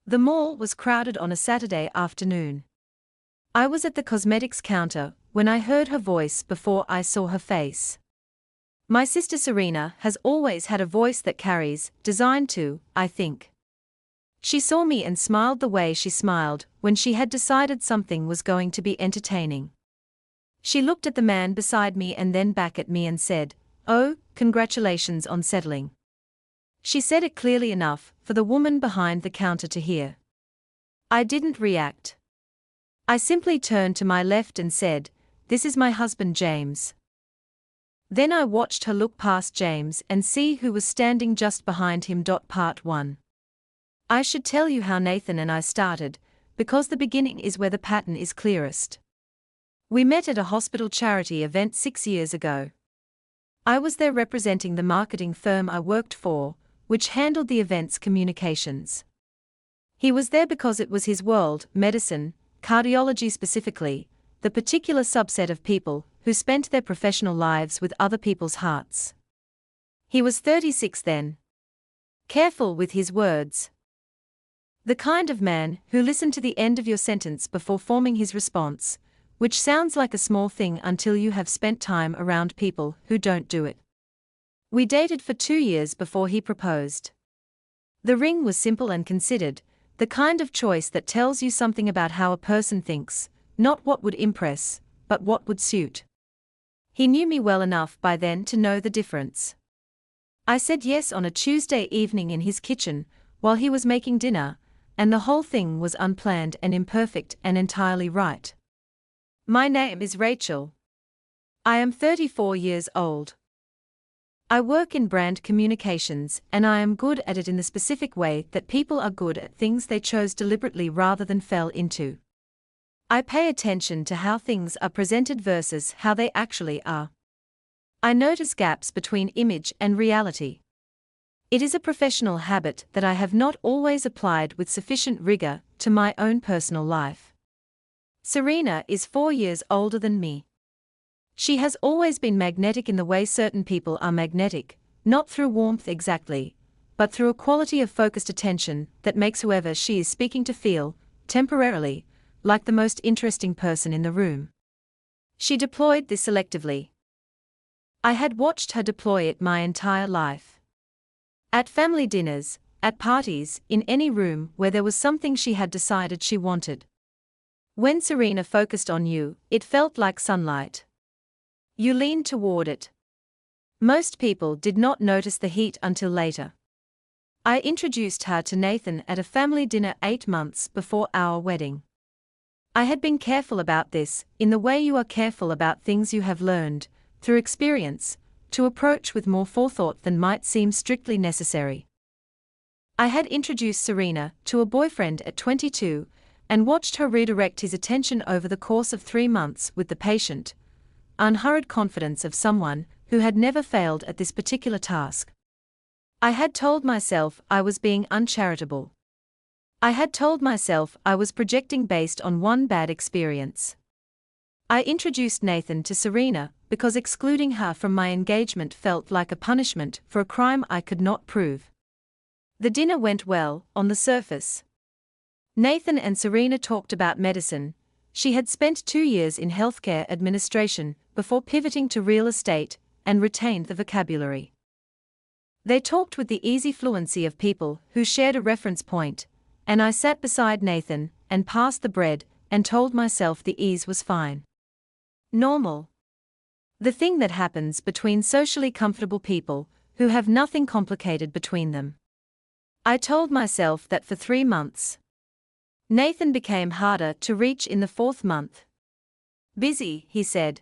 The mall was crowded on a Saturday afternoon. I was at the cosmetics counter when I heard her voice before I saw her face. My sister Serena has always had a voice that carries, designed to, I think. She saw me and smiled the way she smiled when she had decided something was going to be entertaining. She looked at the man beside me and then back at me and said, "Oh, congratulations on settling." She said it clearly enough for the woman behind the counter to hear. I didn't react. I simply turned to my left and said, "This is my husband James." Then I watched her look past James and see who was standing just behind him. Part 1. I should tell you how Nathan and I started, because the beginning is where the pattern is clearest. We met at a hospital charity event 6 years ago. I was there representing the marketing firm I worked for, which handled the event's communications. He was there because it was his world, medicine, cardiology specifically, the particular subset of people who spent their professional lives with other people's hearts. He was 36 then. Careful with his words. The kind of man who listened to the end of your sentence before forming his response, which sounds like a small thing until you have spent time around people who don't do it. We dated for 2 years before he proposed. The ring was simple and considered, the kind of choice that tells you something about how a person thinks, not what would impress, but what would suit. He knew me well enough by then to know the difference. I said yes on a Tuesday evening in his kitchen, while he was making dinner, and the whole thing was unplanned and imperfect and entirely right. My name is Rachel. I am 34 years old. I work in brand communications and I am good at it in the specific way that people are good at things they chose deliberately rather than fell into. I pay attention to how things are presented versus how they actually are. I notice gaps between image and reality. It is a professional habit that I have not always applied with sufficient rigor to my own personal life. Serena is 4 years older than me. She has always been magnetic in the way certain people are magnetic, not through warmth exactly, but through a quality of focused attention that makes whoever she is speaking to feel, temporarily, like the most interesting person in the room. She deployed this selectively. I had watched her deploy it my entire life. At family dinners, at parties, in any room where there was something she had decided she wanted. When Serena focused on you, it felt like sunlight. You leaned toward it. Most people did not notice the heat until later. I introduced her to Nathan at a family dinner 8 months before our wedding. I had been careful about this, in the way you are careful about things you have learned, through experience, to approach with more forethought than might seem strictly necessary. I had introduced Serena to a boyfriend at 22, and watched her redirect his attention over the course of 3 months with the patient, unhurried confidence of someone who had never failed at this particular task. I had told myself I was being uncharitable. I had told myself I was projecting based on one bad experience. I introduced Nathan to Serena because excluding her from my engagement felt like a punishment for a crime I could not prove. The dinner went well, on the surface. Nathan and Serena talked about medicine. She had spent 2 years in healthcare administration before pivoting to real estate, and retained the vocabulary. They talked with the easy fluency of people who shared a reference point, and I sat beside Nathan and passed the bread and told myself the ease was fine. Normal. The thing that happens between socially comfortable people who have nothing complicated between them. I told myself that for 3 months. Nathan became harder to reach in the 4th month. Busy, he said.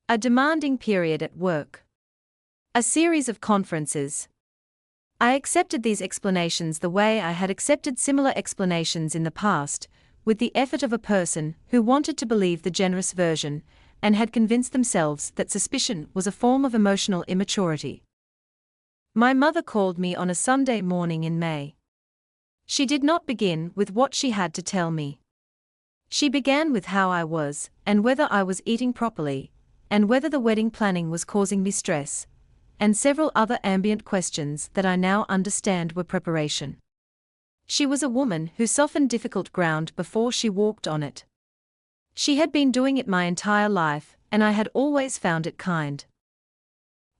A demanding period at work. A series of conferences. I accepted these explanations the way I had accepted similar explanations in the past, with the effort of a person who wanted to believe the generous version, and had convinced themselves that suspicion was a form of emotional immaturity. My mother called me on a Sunday morning in May. She did not begin with what she had to tell me. She began with how I was, and whether I was eating properly, and whether the wedding planning was causing me stress, and several other ambient questions that I now understand were preparation. She was a woman who softened difficult ground before she walked on it. She had been doing it my entire life, and I had always found it kind.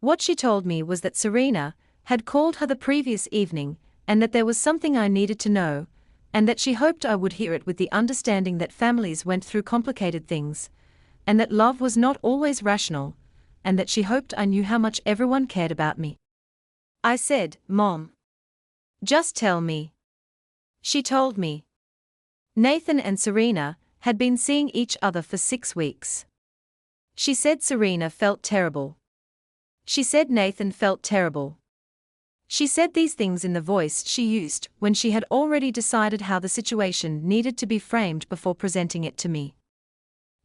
What she told me was that Serena had called her the previous evening, and that there was something I needed to know, and that she hoped I would hear it with the understanding that families went through complicated things, and that love was not always rational, and that she hoped I knew how much everyone cared about me. I said, "Mom, just tell me." She told me. Nathan and Serena had been seeing each other for 6 weeks. She said Serena felt terrible. She said Nathan felt terrible. She said these things in the voice she used when she had already decided how the situation needed to be framed before presenting it to me.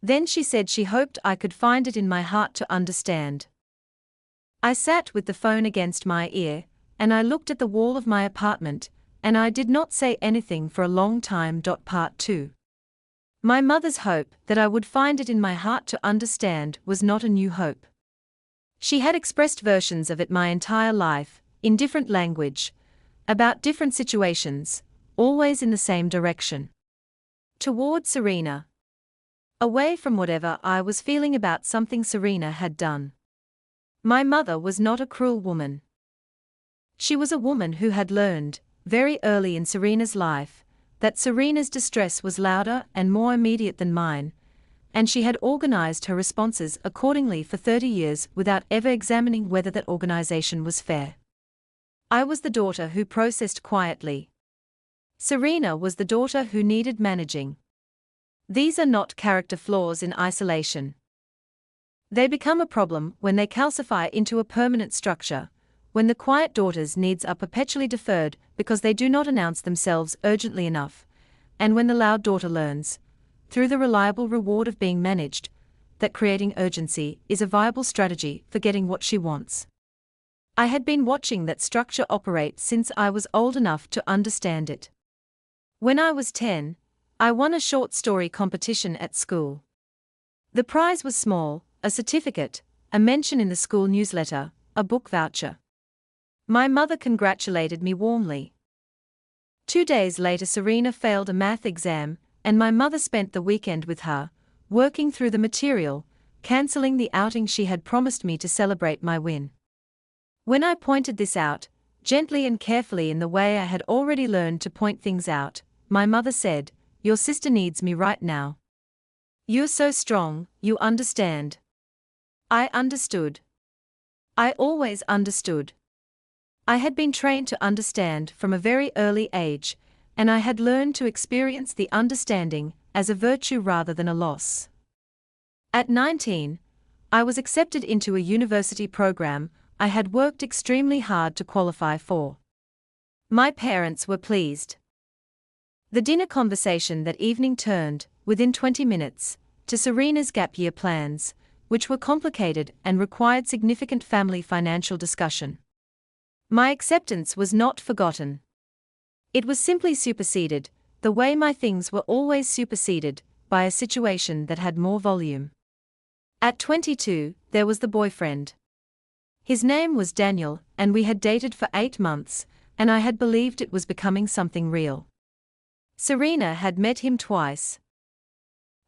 Then she said she hoped I could find it in my heart to understand. I sat with the phone against my ear, and I looked at the wall of my apartment, and I did not say anything for a long time. Part 2. My mother's hope that I would find it in my heart to understand was not a new hope. She had expressed versions of it my entire life, in different language, about different situations, always in the same direction. Toward Serena. Away from whatever I was feeling about something Serena had done. My mother was not a cruel woman. She was a woman who had learned, very early in Serena's life, that Serena's distress was louder and more immediate than mine, and she had organized her responses accordingly for 30 years without ever examining whether that organization was fair. I was the daughter who processed quietly. Serena was the daughter who needed managing. These are not character flaws in isolation. They become a problem when they calcify into a permanent structure, when the quiet daughter's needs are perpetually deferred because they do not announce themselves urgently enough, and when the loud daughter learns, through the reliable reward of being managed, that creating urgency is a viable strategy for getting what she wants. I had been watching that structure operate since I was old enough to understand it. When I was 10, I won a short story competition at school. The prize was small, a certificate, a mention in the school newsletter, a book voucher. My mother congratulated me warmly. 2 days later Serena failed a math exam, and my mother spent the weekend with her, working through the material, cancelling the outing she had promised me to celebrate my win. When I pointed this out, gently and carefully in the way I had already learned to point things out, my mother said, "Your sister needs me right now. You're so strong, you understand." I understood. I always understood. I had been trained to understand from a very early age, and I had learned to experience the understanding as a virtue rather than a loss. At 19, I was accepted into a university program I had worked extremely hard to qualify for. My parents were pleased. The dinner conversation that evening turned, within 20 minutes, to Serena's gap year plans, which were complicated and required significant family financial discussion. My acceptance was not forgotten. It was simply superseded, the way my things were always superseded, by a situation that had more volume. At 22, there was the boyfriend. His name was Daniel, and we had dated for 8 months, and I had believed it was becoming something real. Serena had met him twice.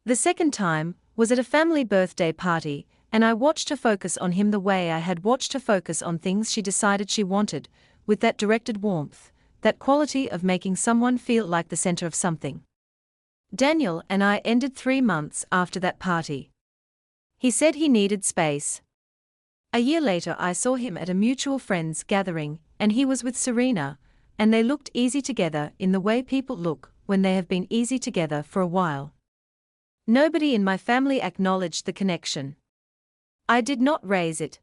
The second time was at a family birthday party, and I watched her focus on him the way I had watched her focus on things she decided she wanted, with that directed warmth, that quality of making someone feel like the center of something. Daniel and I ended 3 months after that party. He said he needed space. A year later I saw him at a mutual friends gathering, and he was with Serena, and they looked easy together in the way people look when they have been easy together for a while. Nobody in my family acknowledged the connection. I did not raise it.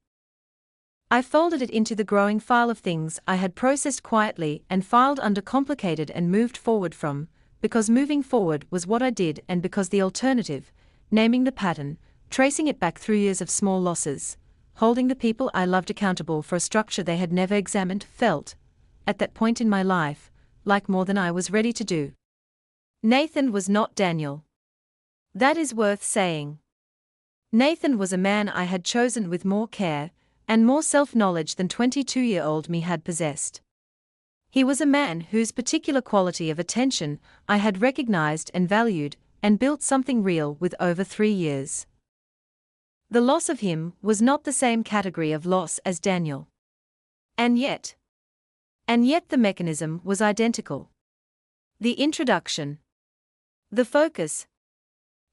I folded it into the growing file of things I had processed quietly and filed under complicated and moved forward from, because moving forward was what I did and because the alternative, naming the pattern, tracing it back through years of small losses, holding the people I loved accountable for a structure they had never examined, felt, at that point in my life, like more than I was ready to do. Nathan was not Daniel. That is worth saying. Nathan was a man I had chosen with more care and more self-knowledge than 22-year-old me had possessed. He was a man whose particular quality of attention I had recognized and valued, and built something real with over 3 years. The loss of him was not the same category of loss as Daniel. And yet the mechanism was identical. The introduction. The focus.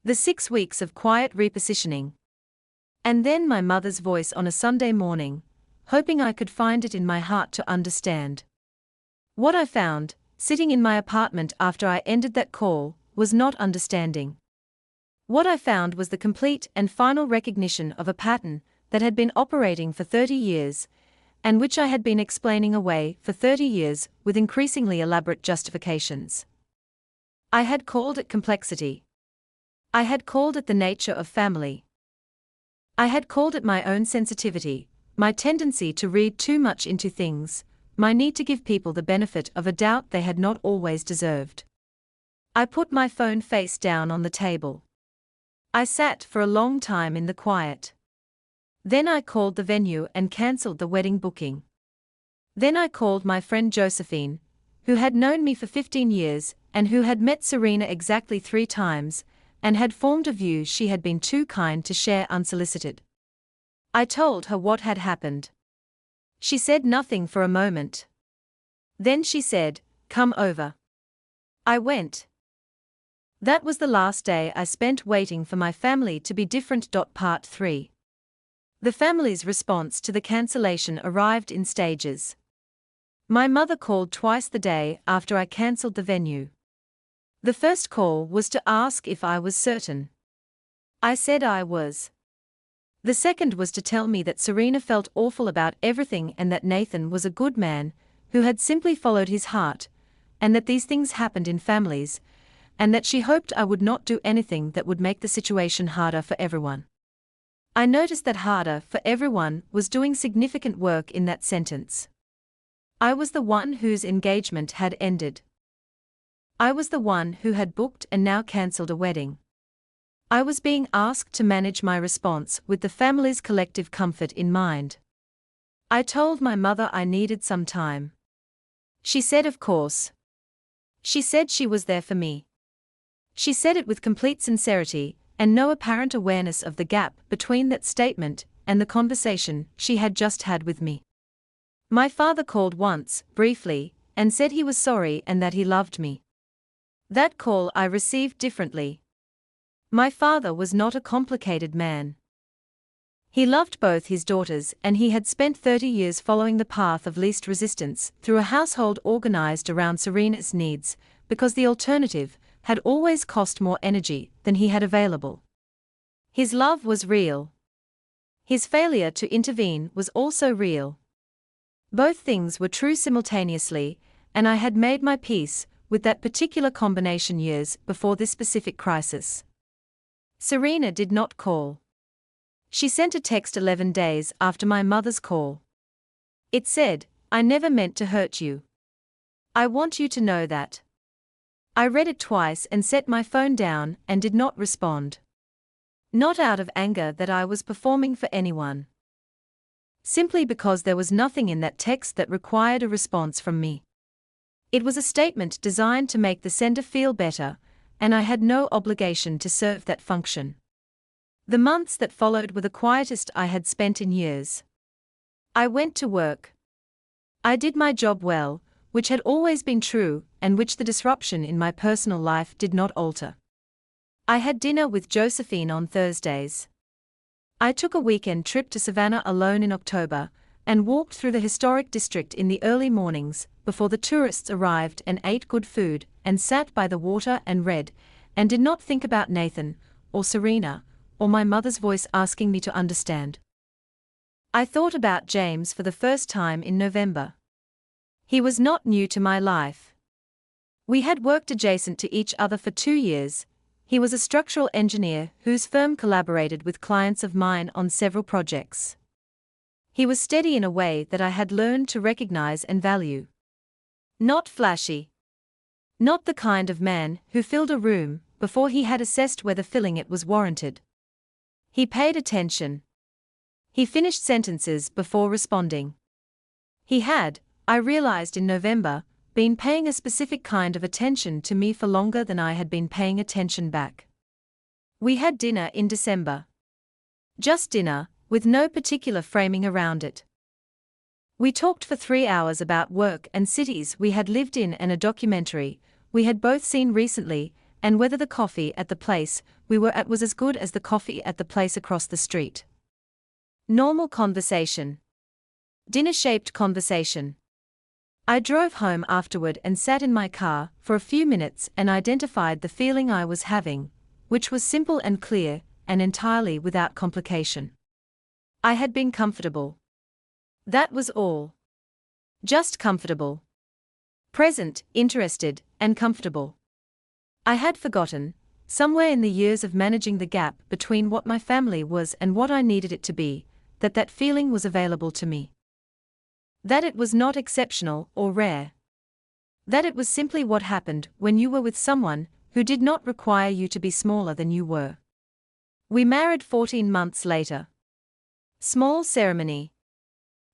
The 6 weeks of quiet repositioning. And then my mother's voice on a Sunday morning, hoping I could find it in my heart to understand. What I found, sitting in my apartment after I ended that call, was not understanding. What I found was the complete and final recognition of a pattern that had been operating for 30 years, and which I had been explaining away for 30 years with increasingly elaborate justifications. I had called it complexity. I had called it the nature of family. I had called it my own sensitivity, my tendency to read too much into things, my need to give people the benefit of a doubt they had not always deserved. I put my phone face down on the table. I sat for a long time in the quiet. Then I called the venue and cancelled the wedding booking. Then I called my friend Josephine, who had known me for 15 years and who had met Serena exactly 3 times, and had formed a view she had been too kind to share unsolicited. I told her what had happened. She said nothing for a moment. Then she said, "Come over." I went. That was the last day I spent waiting for my family to be different. Part 3. The family's response to the cancellation arrived in stages. My mother called twice the day after I cancelled the venue. The first call was to ask if I was certain. I said I was. The second was to tell me that Serena felt awful about everything and that Nathan was a good man, who had simply followed his heart, and that these things happened in families, and that she hoped I would not do anything that would make the situation harder for everyone. I noticed that harder for everyone was doing significant work in that sentence. I was the one whose engagement had ended. I was the one who had booked and now cancelled a wedding. I was being asked to manage my response with the family's collective comfort in mind. I told my mother I needed some time. She said of course. She said she was there for me. She said it with complete sincerity, and no apparent awareness of the gap between that statement and the conversation she had just had with me. My father called once, briefly, and said he was sorry and that he loved me. That call I received differently. My father was not a complicated man. He loved both his daughters, and he had spent 30 years following the path of least resistance through a household organized around Serena's needs, because the alternative had always cost more energy than he had available. His love was real. His failure to intervene was also real. Both things were true simultaneously, and I had made my peace with that particular combination years before this specific crisis. Serena did not call. She sent a text 11 days after my mother's call. It said, "I never meant to hurt you. I want you to know that." I read it twice and set my phone down and did not respond. Not out of anger that I was performing for anyone. Simply because there was nothing in that text that required a response from me. It was a statement designed to make the sender feel better, and I had no obligation to serve that function. The months that followed were the quietest I had spent in years. I went to work. I did my job well, which had always been true, and which the disruption in my personal life did not alter. I had dinner with Josephine on Thursdays. I took a weekend trip to Savannah alone in October, and walked through the historic district in the early mornings, before the tourists arrived, and ate good food, and sat by the water and read, and did not think about Nathan, or Serena, or my mother's voice asking me to understand. I thought about James for the first time in November. He was not new to my life. We had worked adjacent to each other for 2 years. He was a structural engineer whose firm collaborated with clients of mine on several projects. He was steady in a way that I had learned to recognize and value. Not flashy. Not the kind of man who filled a room before he had assessed whether filling it was warranted. He paid attention. He finished sentences before responding. He had, I realized in November, been paying a specific kind of attention to me for longer than I had been paying attention back. We had dinner in December. Just dinner, with no particular framing around it. We talked for 3 hours about work and cities we had lived in and a documentary we had both seen recently, and whether the coffee at the place we were at was as good as the coffee at the place across the street. Normal conversation. Dinner-shaped conversation. I drove home afterward and sat in my car for a few minutes and identified the feeling I was having, which was simple and clear, and entirely without complication. I had been comfortable. That was all. Just comfortable. Present, interested, and comfortable. I had forgotten, somewhere in the years of managing the gap between what my family was and what I needed it to be, that feeling was available to me. That it was not exceptional or rare. That it was simply what happened when you were with someone who did not require you to be smaller than you were. We married 14 months later. Small ceremony.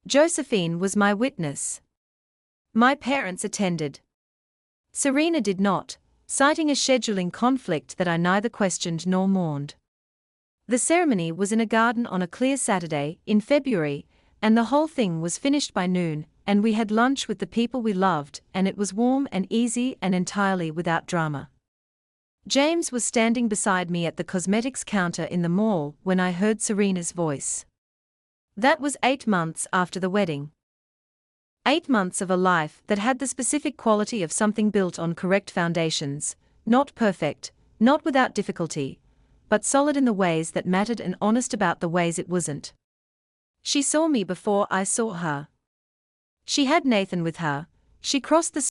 Josephine was my witness. My parents attended. Serena did not, citing a scheduling conflict that I neither questioned nor mourned. The ceremony was in a garden on a clear Saturday in February, and the whole thing was finished by noon, and we had lunch with the people we loved, and it was warm and easy and entirely without drama. James was standing beside me at the cosmetics counter in the mall when I heard Serena's voice. That was 8 months after the wedding. 8 months of a life that had the specific quality of something built on correct foundations, not perfect, not without difficulty, but solid in the ways that mattered and honest about the ways it wasn't. She saw me before I saw her. She had Nathan with her, she crossed the